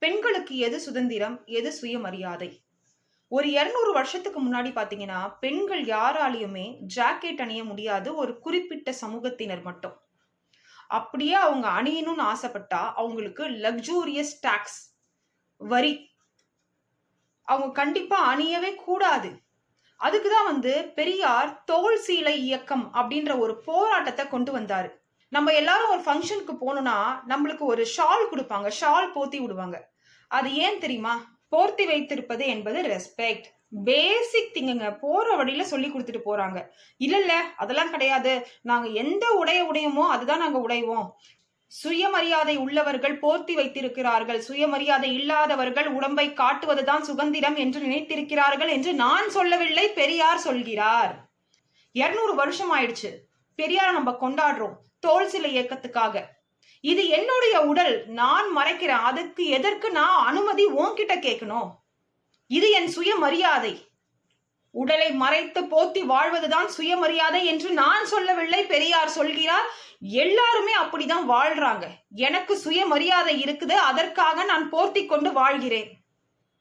பெண்களுக்கு எது சுதந்திரம், எது சுயமரியாதை? ஒரு 200 வருஷத்துக்கு முன்னாடி பார்த்தீங்கன்னா, பெண்கள் யாராலயுமே ஜாக்கெட் அணிய முடியாது. ஒரு குறிப்பிட்ட சமூகத்தினர் மட்டும். அப்படியே அவங்க அணியணும்னு ஆசைப்பட்டா, அவங்களுக்கு லக்ஸூரியஸ் டாக்ஸ் வரி அவங்க கண்டிப்பா அணியவே கூடாது. அதுக்கு தான் பெரியார் தோல் சீலை இயக்கம் அப்படின்ற ஒரு போராட்டத்த கொண்டு வந்தாரு. நம்ம எல்லாரும் ஒரு ஃபங்ஷனுக்கு போனோம்னா, நம்மளுக்கு ஒரு ஷால் குடுப்பாங்க. ஷால் போத்தி விடுவாங்க. அது ஏன் தெரியுமா? போர்த்தி வைத்திருப்பது என்பது ரெஸ்பெக்ட். பேசிக் திங்குங்க. போற வழியில சொல்லி குடுத்துட்டு போறாங்க. இல்ல அதெல்லாம் கிடையாது. நாங்க எந்த உடையோமோ அதுதான் நாங்க உடைவோம். சுயமரியாதை உள்ளவர்கள் போர்த்தி வைத்திருக்கிறார்கள். சுயமரியாதை இல்லாதவர்கள் உடம்பை காட்டுவதுதான் சுதந்திரம் என்று நினைத்திருக்கிறார்கள் என்று நான் சொல்லவில்லை, பெரியார் சொல்கிறார். 200 வருஷம் ஆயிடுச்சு. பெரியார நம்ம கொண்டாடுறோம். தோல் சிலை இயக்கத்துக்காக. இது என்னுடைய உடல். நான் மறைக்கிறேன். அதுக்கு எதற்கு நான் அனுமதி உன்கிட்ட கேட்கணும்? இது என் சுயமரியாதை. உடலை மறைத்து போத்தி வாழ்வதுதான் சுயமரியாதை என்று நான் சொல்லவில்லை, பெரியார் சொல்கிறார். எல்லாருமே அப்படிதான் வாழ்றாங்க. எனக்கு சுயமரியாதை இருக்குது. அதற்காக நான் போர்த்தி கொண்டு வாழ்கிறேன்.